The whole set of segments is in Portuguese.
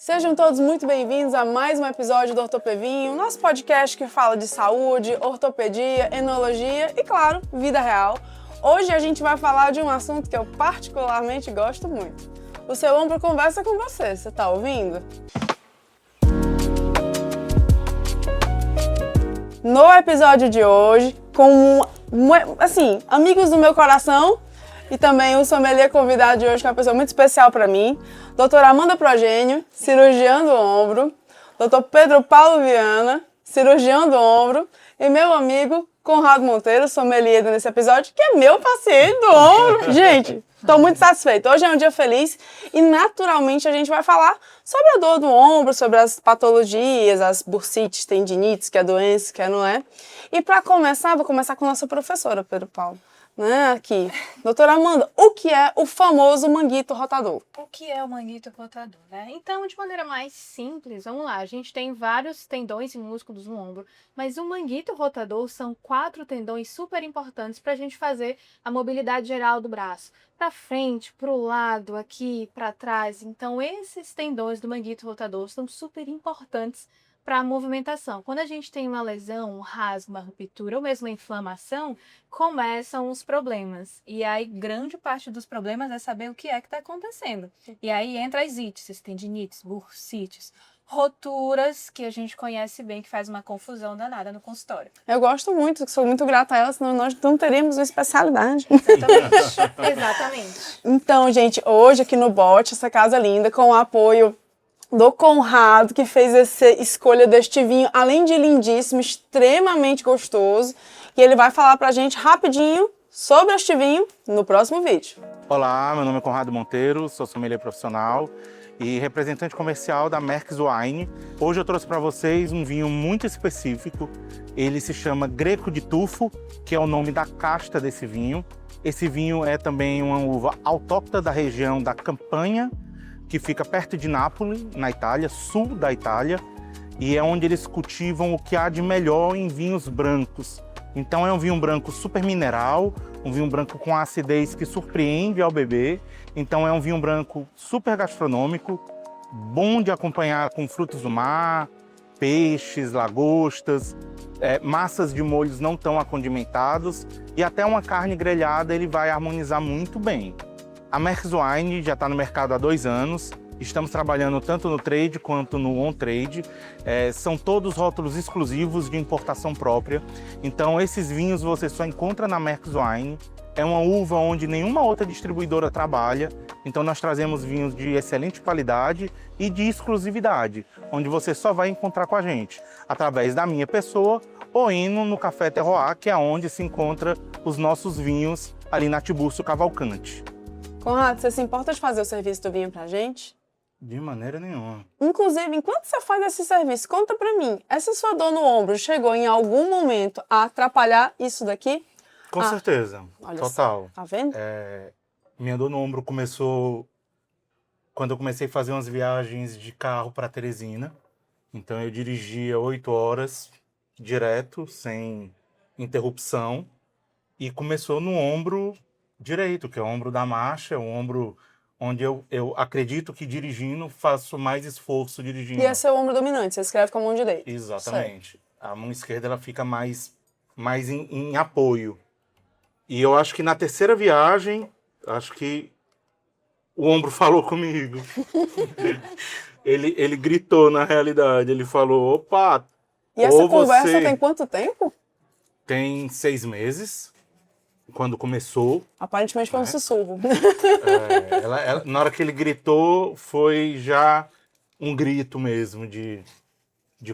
Sejam todos muito bem-vindos a mais um episódio do Ortopevinho, nosso podcast que fala de saúde, ortopedia, enologia e, claro, vida real. Hoje a gente vai falar de um assunto que eu particularmente gosto muito. O seu ombro conversa com você, você tá ouvindo? No episódio de hoje, com, amigos do meu coração e também o sommelier convidado de hoje, que é uma pessoa muito especial para mim, doutora Amanda Progênio, cirurgiã do ombro, doutor Pedro Paulo Viana, cirurgião do ombro, e meu amigo Conrado Monteiro, sommelier nesse episódio, que é meu paciente do ombro. Gente, estou muito satisfeita. Hoje é um dia feliz e, naturalmente, a gente vai falar sobre a dor do ombro, sobre as patologias, as bursites, tendinites, que é doença, que não é. E para começar, vou começar com a nossa professora, Pedro Paulo. Aqui. Doutora Amanda, o que é o famoso manguito rotador? O que é o manguito rotador, né? Então, de maneira mais simples, vamos lá. A gente tem vários tendões e músculos no ombro, mas o manguito rotador são 4 tendões super importantes para a gente fazer a mobilidade geral do braço. Para frente, para o lado, aqui, para trás. Então, esses tendões do manguito rotador são super importantes para a movimentação. Quando a gente tem uma lesão, um rasgo, uma ruptura ou mesmo uma inflamação, começam os problemas. E aí, grande parte dos problemas é saber o que é que está acontecendo. E aí entra as ites, tendinites, bursites, roturas, que a gente conhece bem, que faz uma confusão danada no consultório. Eu gosto muito, sou muito grata a ela, senão nós não teríamos uma especialidade. Exatamente. Exatamente. Então, gente, hoje aqui no Bote, essa casa linda, com o apoio do Conrado, que fez essa escolha deste vinho, além de lindíssimo, extremamente gostoso. E ele vai falar pra gente rapidinho sobre este vinho no próximo vídeo. Olá, meu nome é Conrado Monteiro, sou sommelier profissional e representante comercial da Merckx Wine. Hoje eu trouxe para vocês um vinho muito específico. Ele se chama Greco di Tufo, que é o nome da casta desse vinho. Esse vinho é também uma uva autóctona da região da Campania, que fica perto de Nápoles, na Itália, sul da Itália, e é onde eles cultivam o que há de melhor em vinhos brancos. Então é um vinho branco super mineral, um vinho branco com acidez que surpreende ao beber. Então é um vinho branco super gastronômico, bom de acompanhar com frutos do mar, peixes, lagostas, massas de molhos não tão acondimentados, e até uma carne grelhada ele vai harmonizar muito bem. A Merckx Wine já está no mercado há 2 anos, estamos trabalhando tanto no trade quanto no on-trade. São todos rótulos exclusivos de importação própria, então esses vinhos você só encontra na Merckx Wine. É uma uva onde nenhuma outra distribuidora trabalha, então nós trazemos vinhos de excelente qualidade e de exclusividade, onde você só vai encontrar com a gente, através da minha pessoa ou indo no Café Terroir, que é onde se encontra os nossos vinhos ali na Tiburcio Cavalcante. Conrado, você se importa de fazer o serviço do vinho pra gente? De maneira nenhuma. Inclusive, enquanto você faz esse serviço, conta pra mim, essa sua dor no ombro chegou em algum momento a atrapalhar isso daqui? Com certeza, total. Tá vendo? Minha dor no ombro começou quando eu comecei a fazer umas viagens de carro para Teresina. Então eu dirigia 8 horas direto, sem interrupção, e começou no ombro direito, que é o ombro da marcha, o ombro onde eu acredito que dirigindo faço mais esforço dirigindo. E esse é o ombro dominante, você escreve com a mão direita. Exatamente. Certo. A mão esquerda ela fica mais em apoio. E eu acho que na terceira viagem, acho que o ombro falou comigo. ele gritou na realidade, ele falou, opa, e essa conversa tem quanto tempo? Tem 6 meses. Quando começou. Aparentemente foi um sussurro. Na hora que ele gritou, foi já um grito mesmo de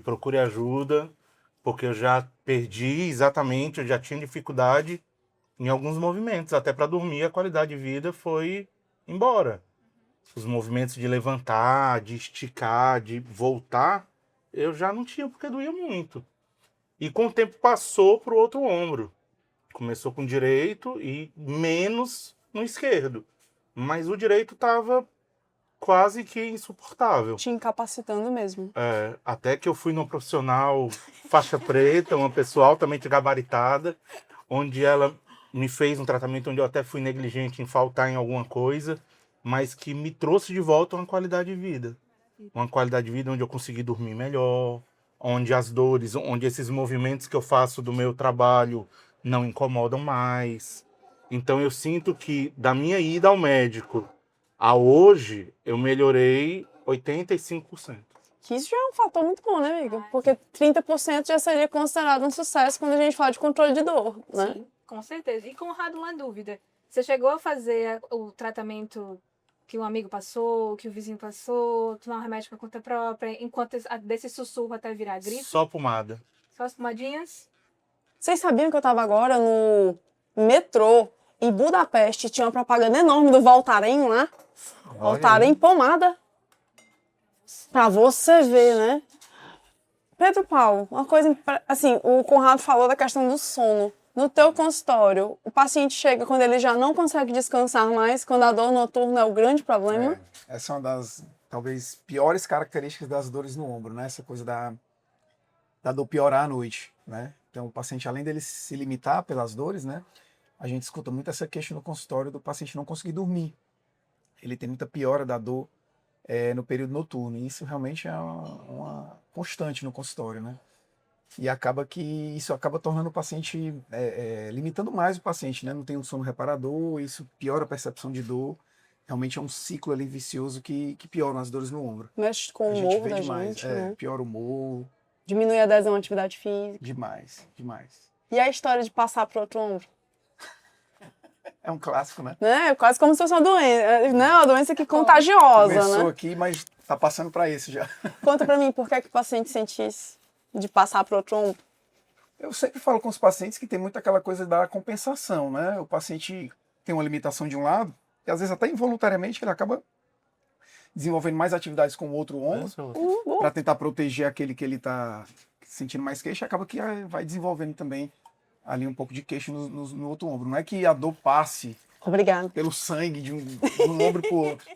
procure ajuda, porque eu já perdi exatamente, eu já tinha dificuldade em alguns movimentos, até para dormir a qualidade de vida foi embora. Os movimentos de levantar, de esticar, de voltar, eu já não tinha, porque doía muito. E com o tempo passou para o outro ombro. Começou com o direito e menos no esquerdo. Mas o direito estava quase que insuportável. Te incapacitando mesmo. Até que eu fui numa profissional faixa preta, uma pessoa altamente gabaritada, onde ela me fez um tratamento onde eu até fui negligente em faltar em alguma coisa, mas que me trouxe de volta uma qualidade de vida. uma qualidade de vida onde eu consegui dormir melhor, onde as dores, onde esses movimentos que eu faço do meu trabalho não incomodam mais. Então eu sinto que da minha ida ao médico a hoje, eu melhorei 85%. Que isso já é um fator muito bom, né, amiga? Porque 30% já seria considerado um sucesso quando a gente fala de controle de dor, né? Sim, com certeza. E Conrado, uma dúvida. Você chegou a fazer o tratamento que um amigo passou, que o vizinho passou, tomar um remédio por conta própria, enquanto desse sussurro até virar gripe? Só pomada. Só as pomadinhas? Vocês sabiam que eu tava agora no metrô, em Budapeste, tinha uma propaganda enorme do Voltaren lá? Voltaren pomada. Pra você ver, né? Pedro Paulo, uma coisa, assim, o Conrado falou da questão do sono. No teu consultório, o paciente chega quando ele já não consegue descansar mais, quando a dor noturna é o grande problema? Essa é uma das, talvez, piores características das dores no ombro, né? Essa coisa da dor piorar à noite, né? Então, o paciente, além dele se limitar pelas dores, né? A gente escuta muito essa queixa no consultório do paciente não conseguir dormir. Ele tem muita piora da dor no período noturno. E isso realmente é uma constante no consultório, né? E acaba que isso acaba tornando o paciente, limitando mais o paciente, né? Não tem um sono reparador, isso piora a percepção de dor. Realmente é um ciclo ali vicioso que piora as dores no ombro. Mexe com o A gente humor vê da demais, gente, né? piora o humor, Diminui a adesão à atividade física. demais, demais. E a história de passar pro outro ombro? É um clássico, né? Né? Quase como se fosse uma doença, né? Uma doença que contagiosa, Começou né? aqui, mas tá passando para esse já. Conta pra mim, por que é que o paciente sente isso? De passar pro outro ombro? Eu sempre falo com os pacientes que tem muito aquela coisa da compensação, né? O paciente tem uma limitação de um lado, e às vezes até involuntariamente ele acaba desenvolvendo mais atividades com o outro ombro para tentar proteger aquele que ele está sentindo mais queixa, acaba que vai desenvolvendo também ali um pouco de queixa no outro ombro. Não é que a dor passe Obrigada. pelo sangue de um ombro para o outro,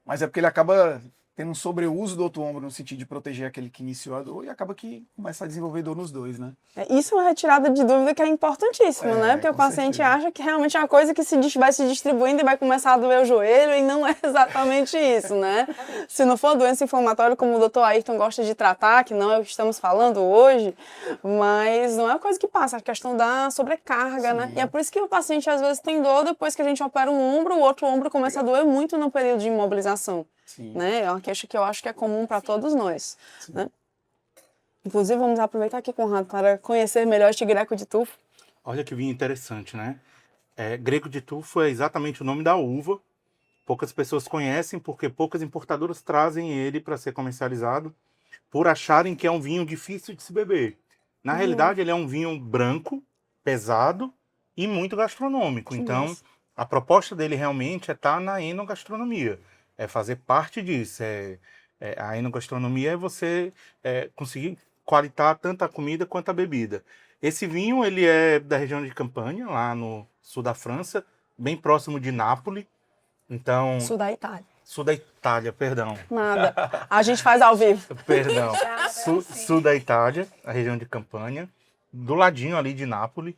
mas é porque ele acaba tendo um sobreuso do outro ombro no sentido de proteger aquele que iniciou a dor e acaba que começa a desenvolver dor nos dois, né? Isso é uma retirada de dúvida que é importantíssima, né? Porque o com paciente certeza. acha que realmente é uma coisa que vai se distribuindo e vai começar a doer o joelho, e não é exatamente isso, né? Se não for doença inflamatória, como o doutor Ayrton gosta de tratar, que não é o que estamos falando hoje, mas não é uma coisa que passa, é a questão da sobrecarga, né? E é por isso que o paciente às vezes tem dor depois que a gente opera um ombro, o outro ombro começa a doer muito no período de imobilização. Sim. Né? É uma queixa que eu acho que é comum para todos nós. Né? Inclusive, vamos aproveitar aqui, Conrado, para conhecer melhor este greco de tufo. Olha que vinho interessante, né? Greco de tufo é exatamente o nome da uva. Poucas pessoas conhecem porque poucas importadoras trazem ele para ser comercializado por acharem que é um vinho difícil de se beber. Na realidade, ele é um vinho branco, pesado e muito gastronômico. Então, a proposta dele realmente é estar na enogastronomia. É fazer parte disso. A enogastronomia é você conseguir qualitar tanto a comida quanto a bebida. Esse vinho ele é da região de Campania, lá no sul da França, bem próximo de Nápoles. Então, Sul da Itália. sul da Itália, perdão. Nada. A gente faz ao vivo. Perdão. Sul da Itália, a região de Campania, do ladinho ali de Nápoles.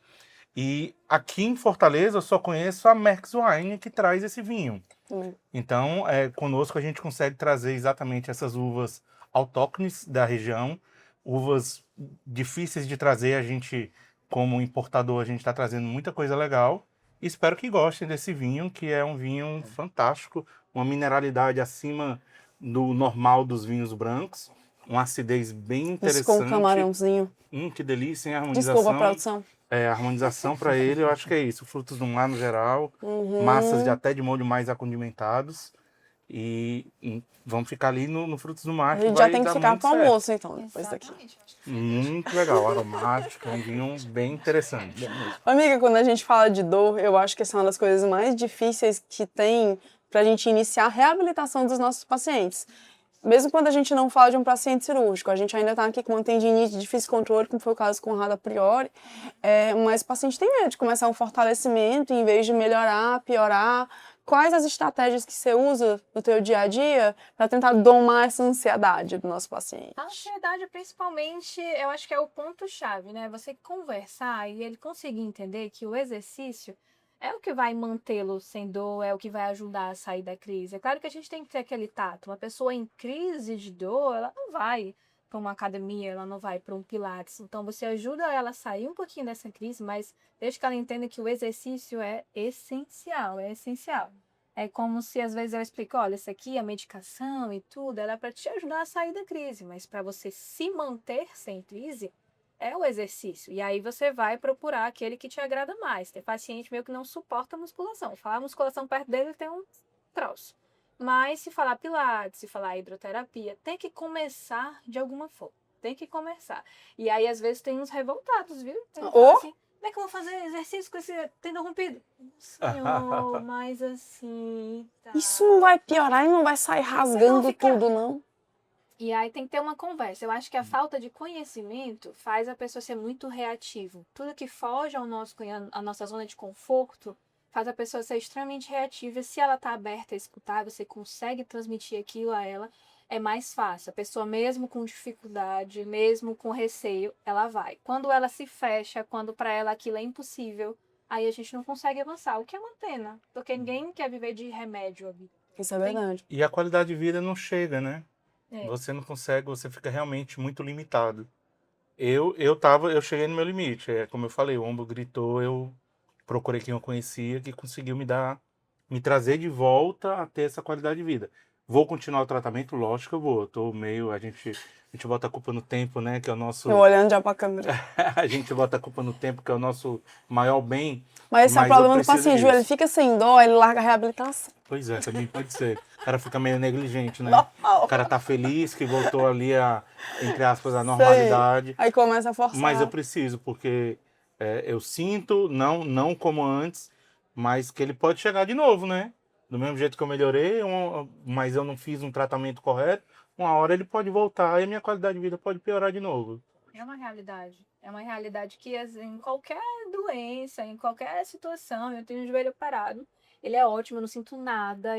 E aqui em Fortaleza eu só conheço a Merckx Wine que traz esse vinho. Então, conosco a gente consegue trazer exatamente essas uvas autóctones da região, uvas difíceis de trazer. A gente, como importador, a gente está trazendo muita coisa legal. Espero que gostem desse vinho, que é um vinho fantástico, uma mineralidade acima do normal dos vinhos brancos, uma acidez bem interessante. Isso com o camarãozinho. Que delícia, hein? A harmonização. Desculpa, produção. A harmonização para ele, eu acho que é isso. Frutos do mar no geral, massas até de molho mais acondimentados. E vamos ficar ali no Frutos do Mar. A gente já tem que ficar para o almoço, então, depois daqui. Muito legal, aromático, é um vinho bem interessante. Amiga, quando a gente fala de dor, eu acho que essa é uma das coisas mais difíceis que tem para a gente iniciar a reabilitação dos nossos pacientes. Mesmo quando a gente não fala de um paciente cirúrgico, a gente ainda está aqui com uma tendinite de difícil controle, como foi o caso com o Conrado a priori, mas o paciente tem medo de começar um fortalecimento, em vez de melhorar, piorar. Quais as estratégias que você usa no teu dia a dia para tentar domar essa ansiedade do nosso paciente? A ansiedade, principalmente, eu acho que é o ponto-chave, né? Você conversar e ele conseguir entender que o exercício é o que vai mantê-lo sem dor, é o que vai ajudar a sair da crise. É claro que a gente tem que ter aquele tato. Uma pessoa em crise de dor, ela não vai para uma academia, ela não vai para um pilates. Então você ajuda ela a sair um pouquinho dessa crise, mas desde que ela entenda que o exercício é essencial, é essencial. É como se às vezes eu explico, olha, isso aqui, a medicação e tudo, ela é para te ajudar a sair da crise, mas para você se manter sem crise, é o exercício. E aí você vai procurar aquele que te agrada mais. Tem paciente meu que não suporta a musculação. Falar musculação perto dele, ele tem um troço. Mas se falar pilates, se falar hidroterapia, tem que começar de alguma forma. Tem que começar. E aí, às vezes, tem uns revoltados, viu? Tem uns que falam assim, como é que eu vou fazer exercício com esse tendão rompido? Senhor, mas assim... Tá. Isso não vai piorar e não vai sair rasgando tudo, não. E aí tem que ter uma conversa. Eu acho que a falta de conhecimento faz a pessoa ser muito reativa. Tudo que foge à nossa zona de conforto faz a pessoa ser extremamente reativa. Se ela está aberta a escutar, você consegue transmitir aquilo a ela, é mais fácil. A pessoa, mesmo com dificuldade, mesmo com receio, ela vai. Quando ela se fecha, quando para ela aquilo é impossível, aí a gente não consegue avançar. O que é uma pena, porque ninguém quer viver de remédio. Isso é verdade. E a qualidade de vida não chega, né? É. Você não consegue, você fica realmente muito limitado. Eu cheguei no meu limite. É como eu falei, o ombro gritou, eu procurei quem eu conhecia que conseguiu me trazer de volta a ter essa qualidade de vida. Vou continuar o tratamento? Lógico que eu vou. Eu tô meio, a gente bota a culpa no tempo, né? Que é o nosso. Eu olhando já pra câmera. A gente bota a culpa no tempo, que é o nosso maior bem. Mas esse é o Mas eu problema do preciso paciente, disso. ele fica sem dó, ele larga a reabilitação. Pois é, também pode ser. O cara fica meio negligente, né? O cara tá feliz que voltou ali entre aspas, a normalidade. Aí começa a forçar. Mas eu preciso, porque eu sinto, não como antes, mas que ele pode chegar de novo, né? Do mesmo jeito que eu melhorei, mas eu não fiz um tratamento correto, uma hora ele pode voltar e a minha qualidade de vida pode piorar de novo. É uma realidade. É uma realidade que em qualquer doença, em qualquer situação, eu tenho o joelho parado. Ele é ótimo, eu não sinto nada.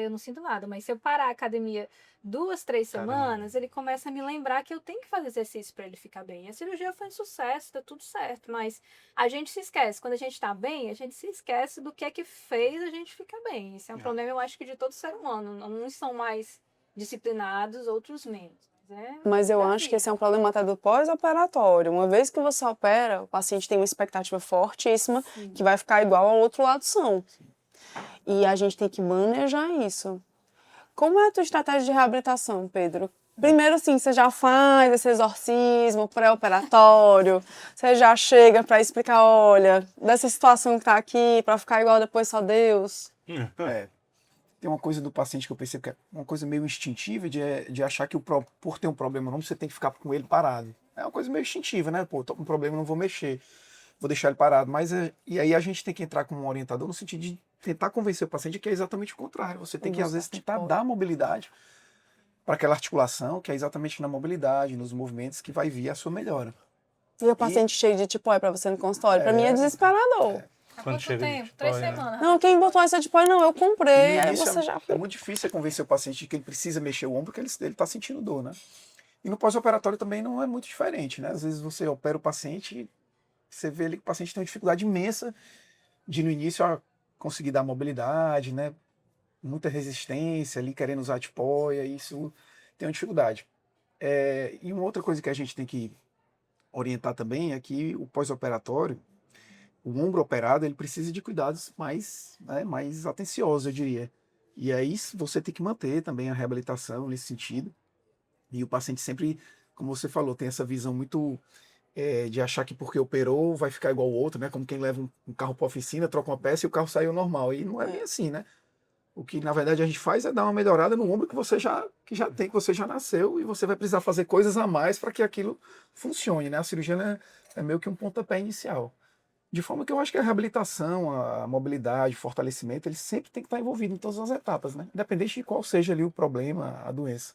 Mas se eu parar a academia 2, 3 semanas, ele começa a me lembrar que eu tenho que fazer exercício para ele ficar bem. A cirurgia foi um sucesso, tá tudo certo, mas a gente se esquece. Quando a gente tá bem, a gente se esquece do que é que fez a gente ficar bem. Esse é um problema, eu acho que de todo ser humano. Uns são mais disciplinados, outros menos. Mas eu acho que esse é um problema até do pós-operatório. Uma vez que você opera, o paciente tem uma expectativa fortíssima que vai ficar igual ao outro lado são. E a gente tem que manejar isso. Como é a tua estratégia de reabilitação, Pedro? Primeiro, assim, você já faz esse exorcismo pré-operatório, você já chega para explicar, olha, dessa situação que tá aqui, para ficar igual depois só Deus. Tem uma coisa do paciente que eu percebo que é uma coisa meio instintiva de achar que por ter um problema não, você tem que ficar com ele parado. É uma coisa meio instintiva, né? Pô, tô com um problema, não vou mexer, vou deixar ele parado. Mas e aí a gente tem que entrar como um orientador no sentido de tentar convencer o paciente que é exatamente o contrário. Você tem que, às vezes, tentar dar mobilidade para aquela articulação, que é exatamente na mobilidade, nos movimentos, que vai vir a sua melhora. E o paciente cheio de tipóia para você no consultório? Para mim é desesperador. Há quanto tempo? 3 semanas. Não, quem botou essa tipóia não, eu comprei. Aí você já... É muito difícil convencer o paciente de que ele precisa mexer o ombro, porque ele está sentindo dor, né? E no pós-operatório também não é muito diferente, né? Às vezes você opera o paciente e você vê ali que o paciente tem uma dificuldade imensa de, no início, conseguir dar mobilidade, né? Muita resistência ali, querendo usar a tipóia, isso tem uma dificuldade. E uma outra coisa que a gente tem que orientar também é que o pós-operatório, o ombro operado, ele precisa de cuidados mais atenciosos, eu diria. E aí você tem que manter também a reabilitação nesse sentido. E o paciente sempre, como você falou, tem essa visão muito de achar que porque operou vai ficar igual ao outro, né? Como quem leva um carro para a oficina, troca uma peça e o carro saiu normal. E não é bem assim, né? O que, na verdade, a gente faz é dar uma melhorada no ombro que você já tem, que você já nasceu, e você vai precisar fazer coisas a mais para que aquilo funcione, né? A cirurgia, né, é meio que um pontapé inicial. De forma que eu acho que a reabilitação, a mobilidade, o fortalecimento, ele sempre tem que estar envolvido em todas as etapas, né? Independente de qual seja ali o problema, a doença.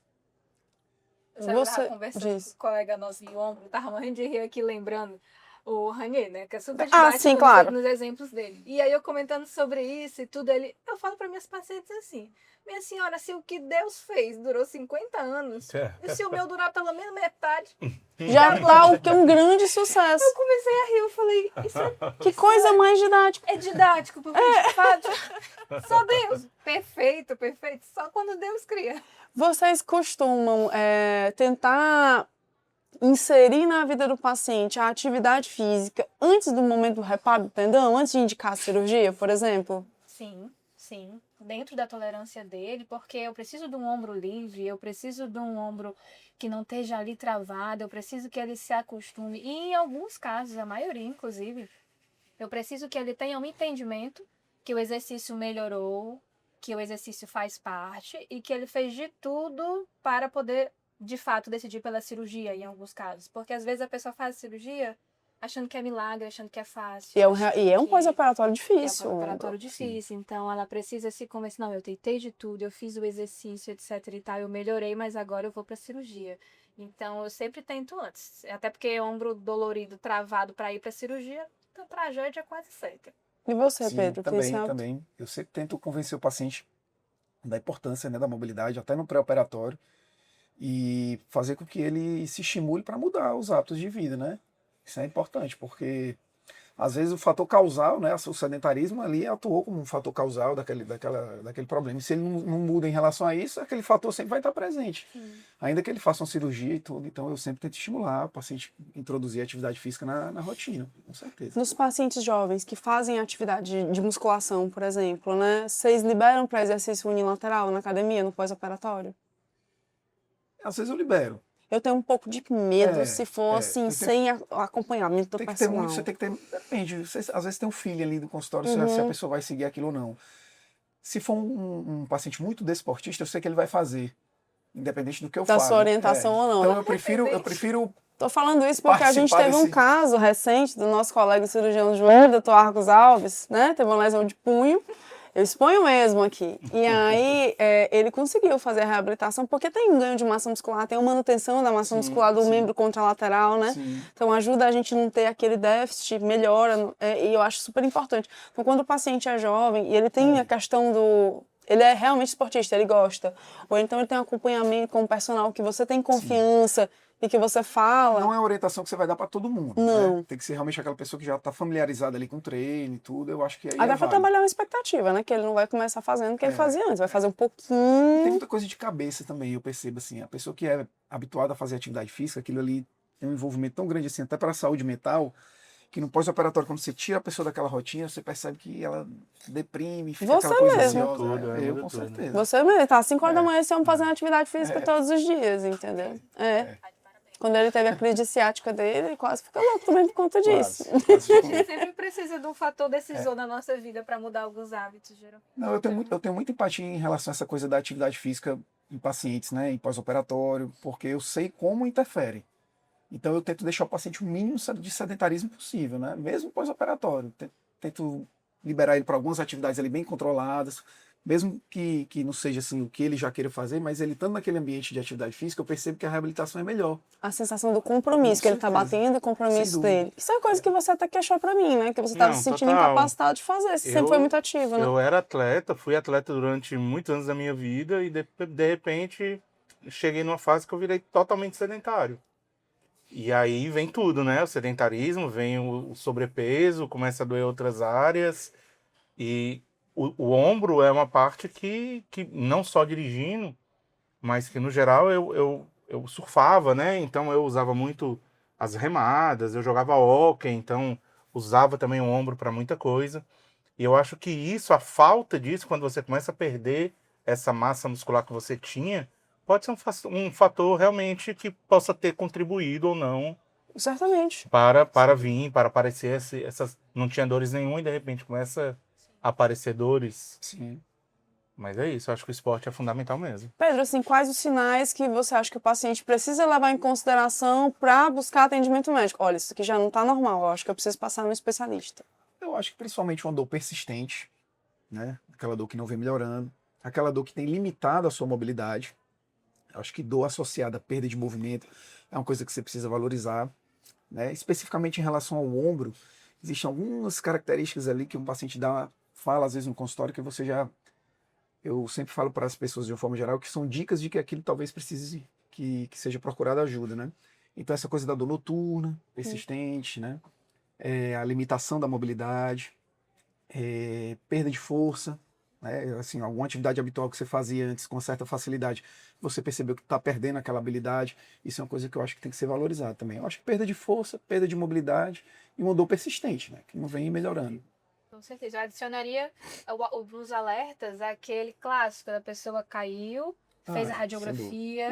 Você estava conversando com um colega nosso de ombro, estava morrendo de rir aqui lembrando. o Ranier, né? Que é super Ah, didático sim, claro. nos exemplos dele. E aí eu comentando sobre isso e tudo, eu falo para minhas pacientes assim, minha senhora, se o que Deus fez durou 50 anos, e se o meu durar pelo menos metade, Já tá o que é um grande sucesso. eu comecei a rir, eu falei, isso Que coisa mais didática. é didático, porque de fato, só Deus. Perfeito, perfeito. Só quando Deus cria. Vocês costumam tentar inserir na vida do paciente a atividade física antes do momento do reparo do tendão, antes de indicar a cirurgia, por exemplo? Sim, sim. Dentro da tolerância dele, porque eu preciso de um ombro livre, eu preciso de um ombro que não esteja ali travado, eu preciso que ele se acostume. E em alguns casos, a maioria inclusive, eu preciso que ele tenha um entendimento que o exercício melhorou, que o exercício faz parte e que ele fez de tudo para poder, de fato, decidir pela cirurgia em alguns casos. Porque às vezes a pessoa faz a cirurgia achando que é milagre, achando que é fácil. E é um pós-operatório É difícil. um operatório difícil, então ela precisa se convencer, não, eu tentei de tudo, eu fiz o exercício, etc e tal, eu melhorei, mas agora eu vou para cirurgia. Então eu sempre tento antes, até porque ombro dolorido, travado para ir para cirurgia, a tragédia é quase certa. E você, Sim, Pedro? Tem esse também, hábito? também. Eu sempre tento convencer o paciente da importância, né, da mobilidade, até no pré-operatório, e fazer com que ele se estimule para mudar os hábitos de vida, né? Isso é importante, porque às vezes o fator causal, né, o sedentarismo ali atuou como um fator causal daquele problema. E se ele não muda em relação a isso, aquele fator sempre vai estar presente. Ainda que ele faça uma cirurgia e tudo, então eu sempre tento estimular o paciente a introduzir atividade física na rotina, com certeza. Nos pacientes jovens que fazem atividade de musculação, por exemplo, né? Vocês liberam para exercício unilateral na academia, no pós-operatório? Às vezes eu libero. Eu tenho um pouco de medo É, se for é. assim, Tem- sem acompanhamento do Tem que ter personal. muito, você tem que ter. Depende. Às vezes tem um feeling ali do consultório se a pessoa vai seguir aquilo ou não. Se for um paciente muito desportista, eu sei que ele vai fazer, independente do que eu Da falo. sua orientação ou não, Então né? eu prefiro Tô falando isso porque a gente participar teve um desse- caso recente do nosso colega cirurgião de joelho, doutor Arcos Alves, né? Teve uma lesão de punho. Eu exponho mesmo aqui. E aí ele conseguiu fazer a reabilitação porque tem um ganho de massa muscular, tem uma manutenção da massa muscular do membro contralateral, né? Sim. Então ajuda a gente não ter aquele déficit, melhora, e eu acho super importante. Então quando o paciente é jovem e ele tem a questão do... Ele é realmente esportista, ele gosta. Ou então ele tem um acompanhamento com o personal que você tem confiança e que você fala. Não é uma orientação que você vai dar para todo mundo. Não. Né? Tem que ser realmente aquela pessoa que já está familiarizada ali com o treino e tudo. Eu acho que aí Aí dá pra válido. trabalhar uma expectativa, né? Que ele não vai começar fazendo o que ele fazia antes, vai fazer um pouquinho. Tem muita coisa de cabeça também, eu percebo assim. A pessoa que é habituada a fazer atividade física, aquilo ali tem um envolvimento tão grande assim, até para a saúde mental, que no pós-operatório, quando você tira a pessoa daquela rotina, você percebe que ela deprime, fica Você aquela coisa mesmo. ansiosa. Tudo, eu, muda com tudo. certeza. Você mesmo, tá às 5 horas da manhã, esse homem fazendo atividade física todos os dias, entendeu? Quando ele teve a crise ciática dele, ele quase fica louco também por conta disso. Quase, quase A ficou. gente sempre precisa de um fator decisor na nossa vida para mudar alguns hábitos, geralmente. Não, eu tenho muita empatia em relação a essa coisa da atividade física em pacientes, né, em pós-operatório, porque eu sei como interfere. Então eu tento deixar o paciente o mínimo de sedentarismo possível, né, mesmo pós-operatório. Tento liberar ele para algumas atividades ali bem controladas, mesmo que não seja assim o que ele já queira fazer, mas ele estando naquele ambiente de atividade física, eu percebo que a reabilitação é melhor. A sensação do compromisso que ele tá certeza. batendo, o Sem compromisso dúvida. dele. Isso é uma coisa que você até queixou pra mim, né? Que você tava Não, se sentindo total. incapacitado de fazer. Você sempre foi muito ativo, né? Eu era atleta, fui atleta durante muitos anos da minha vida e de repente cheguei numa fase que eu virei totalmente sedentário. E aí vem tudo, né? O sedentarismo, vem o sobrepeso, começa a doer outras áreas. E o ombro é uma parte que não só dirigindo, mas que no geral eu surfava, né? Então eu usava muito as remadas, eu jogava hóquei, então usava também o ombro para muita coisa. E eu acho que isso, a falta disso, quando você começa a perder essa massa muscular que você tinha, pode ser um fator realmente que possa ter contribuído ou não Certamente. para aparecer essas... Não tinha dores nenhuma e de repente começa a aparecer dores. Sim. Mas é isso, eu acho que o esporte é fundamental mesmo. Pedro, assim, quais os sinais que você acha que o paciente precisa levar em consideração para buscar atendimento médico? Olha, isso aqui já não tá normal, eu acho que eu preciso passar no especialista. Eu acho que principalmente uma dor persistente, né? Aquela dor que não vem melhorando, aquela dor que tem limitado a sua mobilidade. Eu acho que dor associada à perda de movimento é uma coisa que você precisa valorizar. né? Especificamente em relação ao ombro, existem algumas características ali que um paciente fala às vezes no consultório que eu sempre falo para as pessoas de uma forma geral que são dicas de que aquilo talvez precise que seja procurada ajuda, né? Então essa coisa da dor noturna, persistente, né? A limitação da mobilidade, perda de força, né? Assim, alguma atividade habitual que você fazia antes com certa facilidade, você percebeu que está perdendo aquela habilidade, isso é uma coisa que eu acho que tem que ser valorizada também. Eu acho que perda de força, perda de mobilidade e uma dor persistente, né? Que não vem melhorando. Com certeza. Eu adicionaria nos alertas aquele clássico da pessoa caiu, fez a radiografia,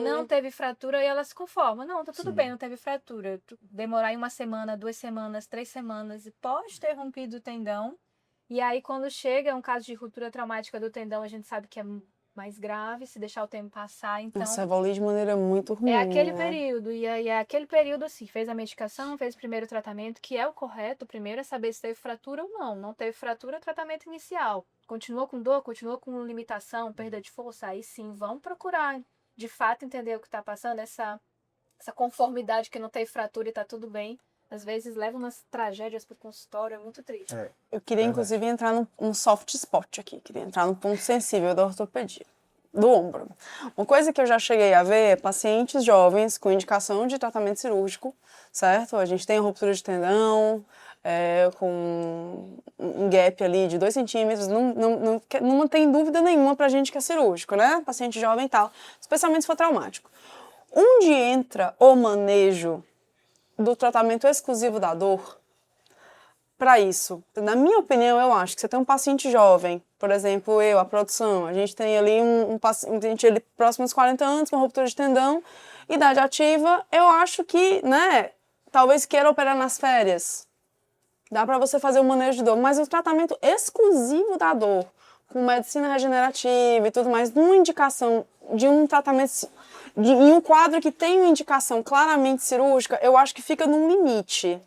não teve fratura e ela se conforma. Não, tá tudo bem, não teve fratura. Demorar em 1 semana, 2 semanas, 3 semanas e pode ter rompido o tendão. E aí, quando chega um caso de ruptura traumática do tendão, a gente sabe que é mais grave, se deixar o tempo passar, então... Nossa, evolui de maneira muito ruim, É aquele né? período, e aí é aquele período assim, fez a medicação, fez o primeiro tratamento, que é o correto, o primeiro é saber se teve fratura ou não. Não teve fratura, tratamento inicial. Continuou com dor, continuou com limitação, perda de força, aí sim, vamos procurar, de fato, entender o que está passando, essa conformidade que não teve fratura e está tudo bem. Às vezes leva umas tragédias para o consultório, é muito triste. Eu queria, inclusive, entrar num soft spot aqui. Queria entrar num ponto sensível da ortopedia, do ombro. Uma coisa que eu já cheguei a ver é pacientes jovens com indicação de tratamento cirúrgico, certo? A gente tem ruptura de tendão, com um gap ali de 2 centímetros. Não tem dúvida nenhuma pra gente que é cirúrgico, né? Paciente jovem e tal, especialmente se for traumático. Onde entra o manejo do tratamento exclusivo da dor para isso? Na minha opinião, eu acho que você tem um paciente jovem, por exemplo, a produção, a gente tem ali um paciente ali próximo aos 40 anos com ruptura de tendão, idade ativa, eu acho que, né, talvez queira operar nas férias. Dá para você fazer o manejo de dor, mas o tratamento exclusivo da dor, com medicina regenerativa e tudo mais, numa indicação de um tratamento... em um quadro que tem uma indicação claramente cirúrgica, eu acho que fica num limite.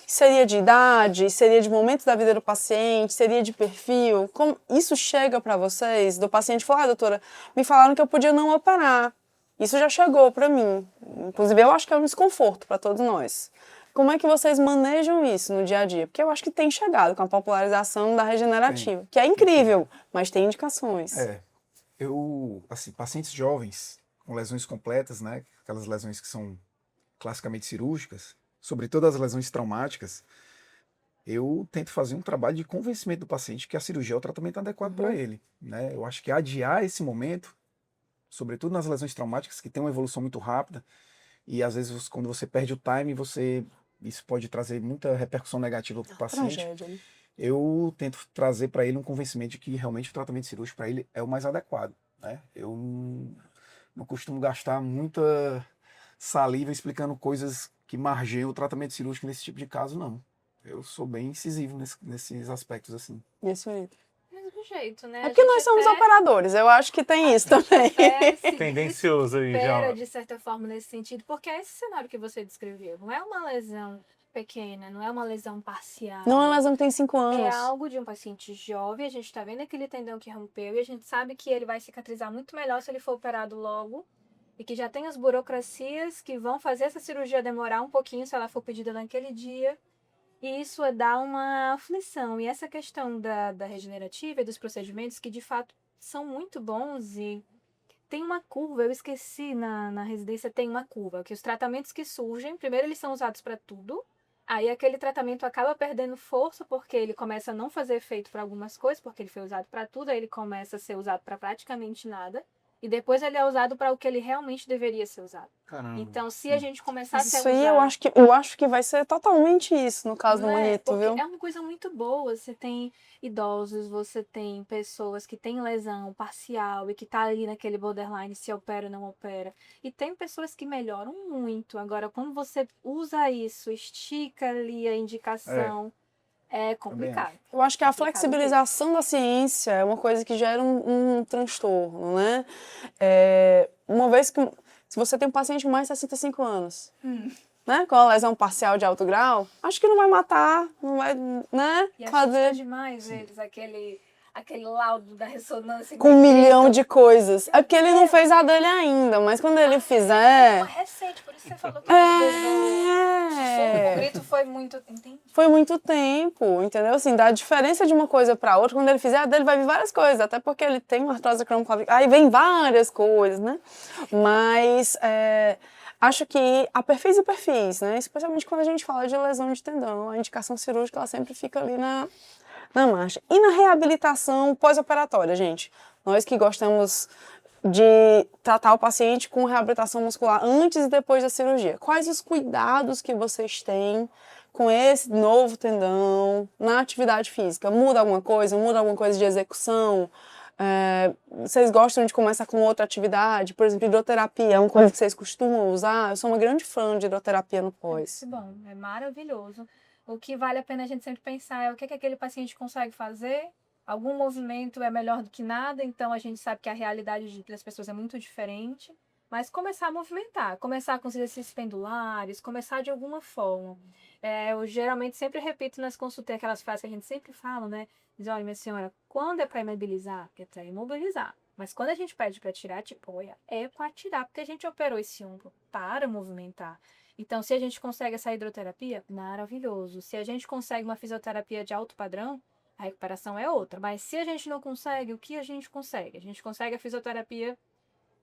Seria de idade, seria de momentos da vida do paciente, seria de perfil. Como isso chega para vocês? Do paciente falar, doutora, me falaram que eu podia não operar. Isso já chegou para mim. Inclusive, eu acho que é um desconforto para todos nós. Como é que vocês manejam isso no dia a dia? Porque eu acho que tem chegado com a popularização da regenerativa, que é incrível, mas tem indicações. Assim, pacientes jovens com lesões completas, né? Aquelas lesões que são classicamente cirúrgicas, sobretudo as lesões traumáticas, eu tento fazer um trabalho de convencimento do paciente que a cirurgia é o tratamento adequado para ele, né? Eu acho que adiar esse momento, sobretudo nas lesões traumáticas, que tem uma evolução muito rápida, e às vezes quando você perde o time, isso pode trazer muita repercussão negativa para o paciente. Tragédia, né? Eu tento trazer para ele um convencimento de que realmente o tratamento cirúrgico para ele é o mais adequado, né? Eu não costumo gastar muita saliva explicando coisas que margeiam o tratamento cirúrgico nesse tipo de caso, não. Eu sou bem incisivo nesses aspectos, assim. Isso aí. Mesmo jeito, né? É porque nós somos operadores, eu acho que tem isso também. Tendencioso aí, já. De certa forma, nesse sentido, porque é esse cenário que você descreveu. Não é uma lesão pequena, não é uma lesão parcial. Não é uma lesão que tem 5 anos. É algo de um paciente jovem, a gente está vendo aquele tendão que rompeu e a gente sabe que ele vai cicatrizar muito melhor se ele for operado logo e que já tem as burocracias que vão fazer essa cirurgia demorar um pouquinho se ela for pedida naquele dia. E isso dá uma aflição. E essa questão da regenerativa e dos procedimentos que de fato são muito bons e tem uma curva, eu esqueci na residência, tem uma curva, que os tratamentos que surgem, primeiro eles são usados para tudo, aí aquele tratamento acaba perdendo força porque ele começa a não fazer efeito para algumas coisas, porque ele foi usado para tudo, aí ele começa a ser usado para praticamente nada. E depois ele é usado para o que ele realmente deveria ser usado. Caramba. Então, se a gente começar a ser Isso aí eu acho que vai ser totalmente isso no caso do Manito, viu? É uma coisa muito boa. Você tem idosos, você tem pessoas que têm lesão parcial e que tá ali naquele borderline, se opera ou não opera. E tem pessoas que melhoram muito. Agora, quando você usa isso, estica ali a indicação... É complicado. Eu acho que a flexibilização da ciência é uma coisa que gera um transtorno, né? Uma vez que... Se você tem um paciente com mais de 65 anos, né? Com a lesão parcial de alto grau, acho que não vai matar, não vai, né? E assusta demais eles, aquele laudo da ressonância. Com 1 milhão de coisas. É porque ele não fez a dele ainda, mas quando ele fizer... Foi recente, por isso você falou que o É... grito foi muito... Entendi. Foi muito tempo, entendeu? Assim, da diferença de uma coisa pra outra, quando ele fizer a dele, vai vir várias coisas, até porque ele tem uma artrose cromoclavícula, aí vem várias coisas, né? Mas acho que há perfis e perfis, né? Especialmente quando a gente fala de lesão de tendão, a indicação cirúrgica, ela sempre fica ali na marcha. E na reabilitação pós-operatória, gente, nós que gostamos de tratar o paciente com reabilitação muscular antes e depois da cirurgia. Quais os cuidados que vocês têm com esse novo tendão na atividade física? Muda alguma coisa? Muda alguma coisa de execução? Vocês gostam de começar com outra atividade? Por exemplo, hidroterapia é uma coisa que vocês costumam usar? Eu sou uma grande fã de hidroterapia no pós. É bom, é maravilhoso. O que vale a pena a gente sempre pensar é o que aquele paciente consegue fazer. Algum movimento é melhor do que nada, então a gente sabe que a realidade das pessoas é muito diferente. Mas começar a movimentar, começar com os exercícios pendulares, começar de alguma forma. Eu geralmente sempre repito nas consultas aquelas frases que a gente sempre fala, né? Diz, olha, minha senhora, quando é para imobilizar? É para imobilizar. Mas quando a gente pede para tirar a tipoia, é para tirar, porque a gente operou esse ombro para movimentar. Então, se a gente consegue essa hidroterapia, maravilhoso. Se a gente consegue uma fisioterapia de alto padrão, a recuperação é outra. Mas se a gente não consegue, o que a gente consegue? A gente consegue a fisioterapia,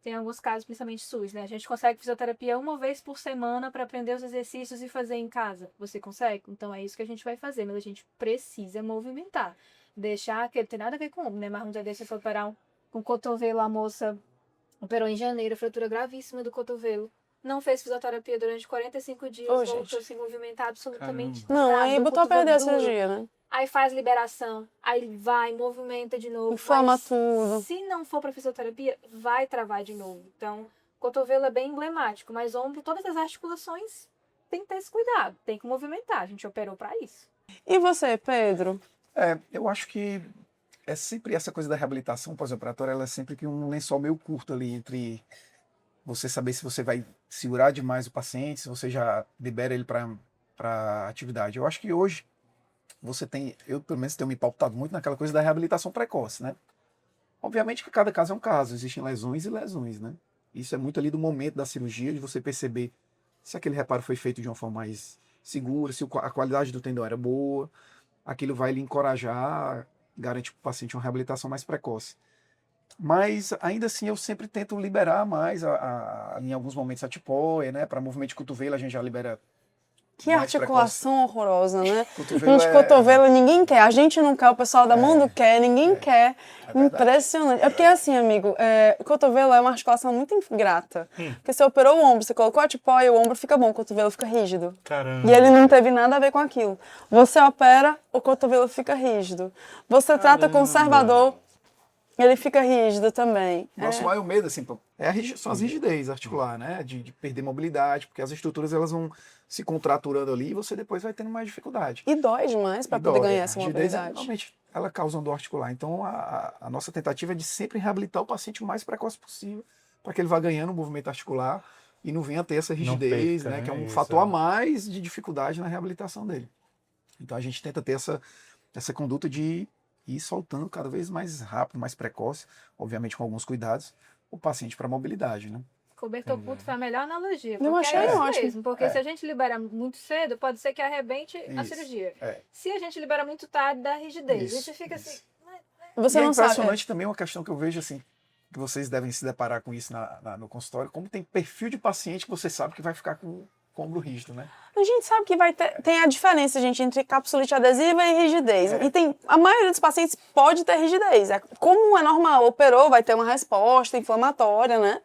tem alguns casos, principalmente SUS, né? A gente consegue fisioterapia 1 vez por semana para aprender os exercícios e fazer em casa. Você consegue? Então é isso que a gente vai fazer, mas a gente precisa movimentar. Deixar, que não tem nada a ver com o ombro, né? Mas um dia desse eu fui operar com o cotovelo, a moça operou em janeiro, fratura gravíssima do cotovelo. Não fez fisioterapia durante 45 dias, voltou a se movimentar absolutamente nada. Não, aí botou a perder a cirurgia, né? Aí faz liberação, aí vai, movimenta de novo. Inflama tudo. Se não for para fisioterapia, vai travar de novo. Então, cotovelo é bem emblemático, mas ombro, todas as articulações tem que ter esse cuidado, tem que movimentar. A gente operou para isso. E você, Pedro? Eu acho que é sempre essa coisa da reabilitação pós-operatória, ela é sempre que um lençol meio curto ali entre você saber se você vai segurar demais o paciente, se você já libera ele para atividade. Eu acho que hoje eu pelo menos tenho me pautado muito naquela coisa da reabilitação precoce, né? Obviamente que cada caso é um caso, existem lesões e lesões, né? Isso é muito ali do momento da cirurgia, de você perceber se aquele reparo foi feito de uma forma mais segura, se a qualidade do tendão era boa, aquilo vai lhe encorajar, garantir para o paciente uma reabilitação mais precoce. Mas ainda assim eu sempre tento liberar mais em alguns momentos a tipoia, né? Para movimento de cotovelo a gente já libera. Que articulação horrorosa, né? Cotovelo gente, cotovelo ninguém quer. A gente não quer, o pessoal da mão quer, ninguém quer. Impressionante. É porque assim, amigo, cotovelo é uma articulação muito ingrata. Porque você operou o ombro, você colocou a tipoia, o ombro fica bom, o cotovelo fica rígido. Caramba. E ele não teve nada a ver com aquilo. Você opera, o cotovelo fica rígido. Você trata conservador, ele fica rígido também. Nosso maior medo, assim, são as rigidez articular, né? De perder mobilidade, porque as estruturas elas vão se contraturando ali e você depois vai tendo mais dificuldade. E dói demais para poder ganhar essa mobilidade. Normalmente, ela causa uma dor articular. Então, a nossa tentativa é de sempre reabilitar o paciente o mais precoce possível, para que ele vá ganhando movimento articular e não venha ter essa rigidez, perca, né? Que é um isso, fator a mais de dificuldade na reabilitação dele. Então, a gente tenta ter essa conduta de ir soltando cada vez mais rápido, mais precoce, obviamente com alguns cuidados, o paciente para mobilidade, né? Cobertor curto foi a melhor analogia. Eu achei é isso ótimo. mesmo, porque se a gente libera muito cedo, pode ser que arrebente a cirurgia. Se a gente libera muito tarde, dá rigidez. A gente fica assim... Você não é impressionante sabe. também uma questão que eu vejo assim, que vocês devem se deparar com isso no consultório, como tem perfil de paciente que você sabe que vai ficar com o ombro rígido, né? A gente sabe que tem a diferença, gente, entre capsulite adesiva e rigidez. E a maioria dos pacientes pode ter rigidez. Como é normal, operou, vai ter uma resposta inflamatória, né?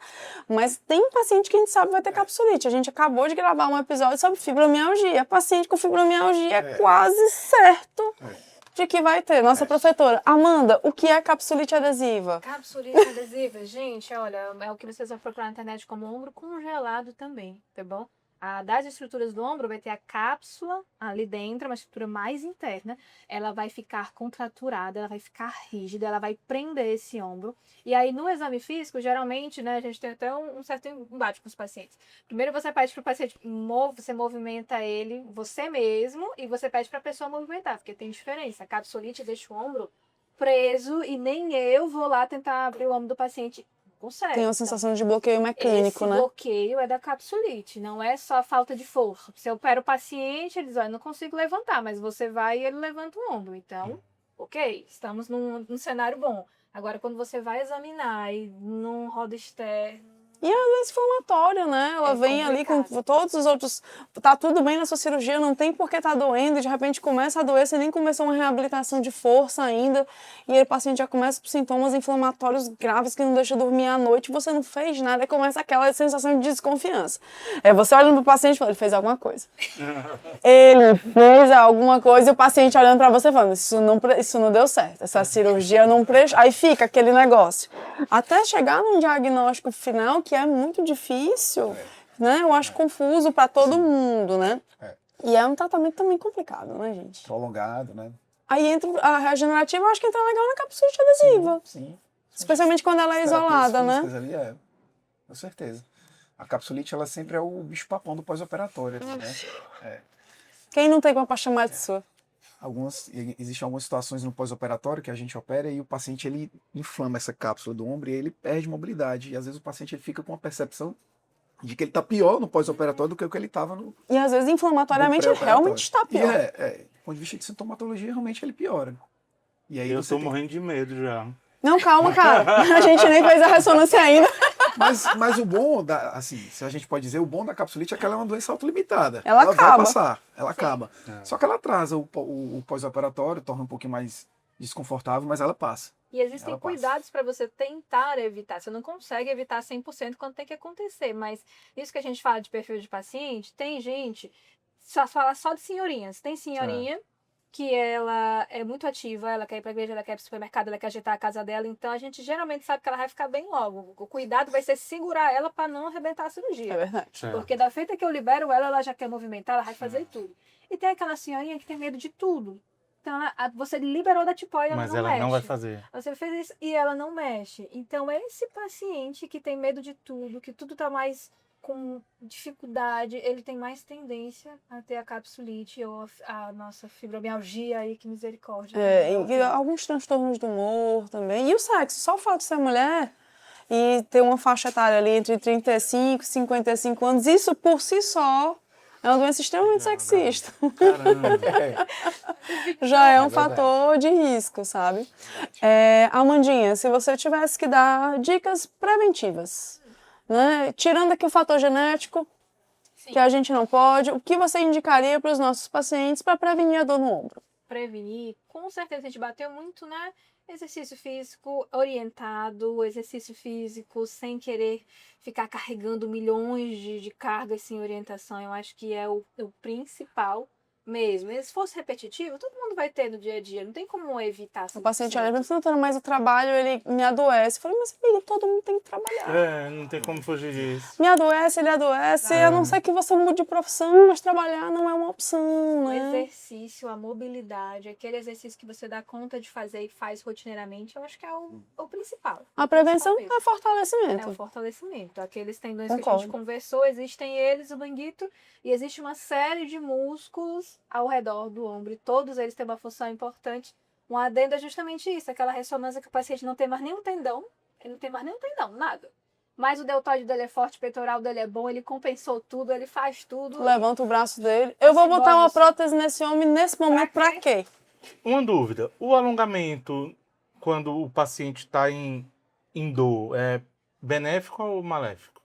Mas tem paciente que a gente sabe vai ter capsulite. A gente acabou de gravar um episódio sobre fibromialgia. Paciente com fibromialgia é quase certo de que vai ter. Nossa professora, Amanda, o que é capsulite adesiva? Capsulite adesiva, gente, olha, é o que vocês vão procurar na internet como ombro congelado também, tá bom? Das estruturas do ombro vai ter a cápsula ali dentro, uma estrutura mais interna. Ela vai ficar contraturada, ela vai ficar rígida, ela vai prender esse ombro. E aí no exame físico, geralmente, né, a gente tem até um certo embate com os pacientes. Primeiro você pede para o paciente, você movimenta ele, você mesmo, e você pede para a pessoa movimentar, porque tem diferença. A capsulite deixa o ombro preso e nem eu vou lá tentar abrir o ombro do paciente. Não consegue. Tem uma sensação de bloqueio mecânico, Esse né? bloqueio é da capsulite, não é só falta de força. Você opera o paciente, ele diz, olha, não consigo levantar, mas você vai e ele levanta o ombro. Então, ok, estamos num cenário bom. Agora, quando você vai examinar e não roda externo, E às vezes inflamatório, né? Ela É vem ali com complicado. todos os outros. Tá tudo bem na sua cirurgia, não tem por que tá doendo, e de repente começa a doer, você nem começou uma reabilitação de força ainda, e aí o paciente já começa com sintomas inflamatórios graves que não deixa dormir à noite, você não fez nada, e começa aquela sensação de desconfiança. É você olhando pro paciente e falando, ele fez alguma coisa. Ele fez alguma coisa e o paciente olhando pra você falando, isso não deu certo, essa cirurgia não prestou. Aí fica aquele negócio. Até chegar num diagnóstico final, que é muito difícil, né? Eu acho confuso para todo mundo, né? E é um tratamento também complicado, né, gente? Prolongado, né? Aí entra a regenerativa, eu acho que entra legal na capsulite adesiva. Sim. Especialmente quando ela é isolada, né? Físicas ali, com certeza. A capsulite, ela sempre é o bicho-papão do pós-operatório, né? Quem não tem uma paixão mais de sua? Existem algumas situações no pós-operatório que a gente opera e o paciente ele inflama essa cápsula do ombro e ele perde mobilidade. E às vezes o paciente ele fica com a percepção de que ele está pior no pós-operatório do que o que ele estava no E às vezes inflamatoriamente ele realmente está pior. do ponto de vista de sintomatologia, realmente ele piora. E aí Eu você tô tem- morrendo de medo já. Não, calma, cara. A gente nem fez a ressonância ainda. Mas o bom, assim, se a gente pode dizer, o bom da capsulite é que ela é uma doença autolimitada. Ela vai acaba. passar, ela acaba. Só que ela atrasa o pós-operatório, torna um pouquinho mais desconfortável, mas ela passa. e existem Ela passa. cuidados para você tentar evitar. Você não consegue evitar 100% quando tem que acontecer, mas isso que a gente fala de perfil de paciente, tem gente, só fala só de senhorinhas. Tem senhorinha que ela é muito ativa, ela quer ir para a igreja, ela quer ir para o supermercado, ela quer ajeitar a casa dela, então a gente geralmente sabe que ela vai ficar bem logo. O cuidado vai ser segurar ela para não arrebentar a cirurgia. É verdade. Porque da feita que eu libero ela, ela já quer movimentar, ela vai fazer tudo. E tem aquela senhorinha que tem medo de tudo. Então, você liberou da tipoide, ela Mas não ela mexe. não vai fazer. Você fez isso e ela não mexe. Então, esse paciente que tem medo de tudo, que tudo tá mais com dificuldade, ele tem mais tendência a ter a capsulite ou a nossa fibromialgia aí, que misericórdia. E alguns transtornos do humor também. E o sexo, só o fato de ser mulher e ter uma faixa etária ali entre 35 e 55 anos, isso por si só é uma doença extremamente sexista. Caramba. Já é um verdade. fator de risco, sabe? Amandinha, se você tivesse que dar dicas preventivas, né? Tirando aqui o fator genético, Sim. que a gente não pode, o que você indicaria para os nossos pacientes para prevenir a dor no ombro? Prevenir, com certeza a gente bateu muito, né? Exercício físico orientado, exercício físico sem querer ficar carregando milhões de cargas sem orientação. Eu acho que é o principal mesmo. E se fosse repetitivo, todo mundo vai ter no dia a dia. Não tem como evitar. O paciente olha 100%. para doutora, mas o trabalho, ele me adoece. Eu falei, mas amigo, todo mundo tem que trabalhar. Não tem como fugir disso. Me adoece, ele adoece, a não ser que você mude de profissão, mas trabalhar não é uma opção, O né? exercício, a mobilidade, aquele exercício que você dá conta de fazer e faz rotineiramente, eu acho que é o principal. A prevenção Principal é fortalecimento. É o fortalecimento. Aqueles tendões que a Concordo. gente conversou, existem eles, o manguito, e existe uma série de músculos ao redor do ombro. E todos eles têm uma função importante. Um adendo é justamente isso, aquela ressonância que o paciente não tem mais nenhum tendão, ele não tem mais nenhum tendão, nada. Mas o deltoide dele é forte, o peitoral dele é bom, ele compensou tudo, ele faz tudo. Levanta o braço dele. Eu vou botar uma prótese nesse homem nesse momento pra quê? Uma dúvida. O alongamento, quando o paciente está em dor, é benéfico ou maléfico?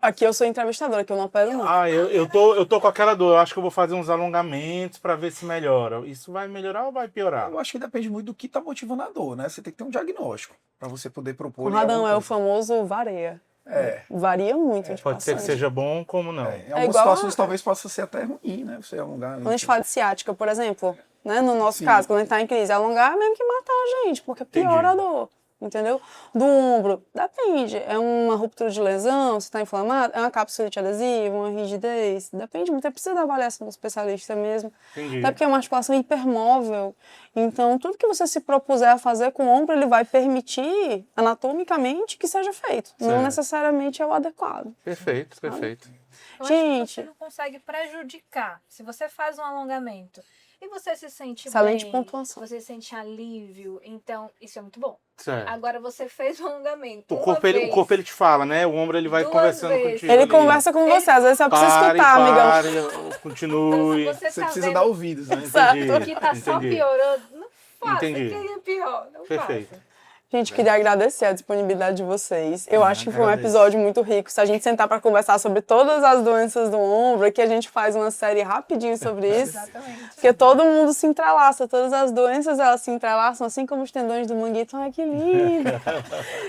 Aqui eu sou entrevistadora, que eu não opero não. Eu tô com aquela dor. Eu acho que eu vou fazer uns alongamentos para ver se melhora. Isso vai melhorar ou vai piorar? Eu acho que depende muito do que está motivando a dor, né? Você tem que ter um diagnóstico para você poder propor. Conradão é o alguma coisa. famoso vareia. É. Varia muito de Pode ser que paciente. seja bom, como não. Em algumas igual situações talvez possa ser até ruim, né? Você alongar. Quando a gente fala de ciática, por exemplo, né? No nosso Sim. caso, quando a gente tá em crise, alongar é mesmo que matar a gente, porque piora a dor. Entendeu? Do ombro, depende. É uma ruptura de lesão, você está inflamado, é uma capsulite adesiva, uma rigidez, depende muito. Precisa da avaliação do especialista mesmo. Entendi. Até porque é uma articulação hipermóvel. Então, tudo que você se propuser a fazer com o ombro, ele vai permitir, anatomicamente, que seja feito. Não Certo. necessariamente é o adequado. Perfeito, perfeito. Eu acho que Gente. você não consegue prejudicar. Se você faz um alongamento e você se sente Excelente bem, pontuação. você sente alívio, então isso é muito bom. Certo. Agora você fez um alongamento. O corpo ele te fala, né? O ombro ele vai Duas conversando vezes. contigo. Ele ali. conversa com você, às vezes é pra você Pare, escutar, amigão. pare, continue. Então, se você Você tá precisa vendo dar ouvidos, né? Exato. que tá só entendi. piorando, não faça, Entendi. que é pior, não Perfeito. faça. Gente, queria agradecer a disponibilidade de vocês. Eu acho que foi um agradeço. episódio muito rico. Se a gente sentar para conversar sobre todas as doenças do ombro, aqui a gente faz uma série rapidinho sobre isso. Exatamente. Porque todo mundo se entrelaça, todas as doenças elas se entrelaçam, assim como os tendões do manguito. Ai, que lindo!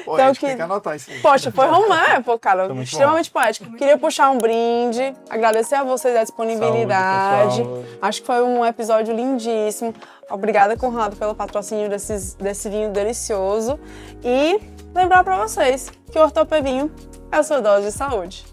Poético, que- tem que anotar isso aí. Poxa, foi romântico, cara, Foi muito extremamente poético. Queria puxar um brinde, agradecer a vocês a disponibilidade. Saúde, pessoal. Acho que foi um episódio lindíssimo. Obrigada, Conrado, pelo patrocínio desse vinho delicioso. E lembrar para vocês que o Ortopevinho é a sua dose de saúde.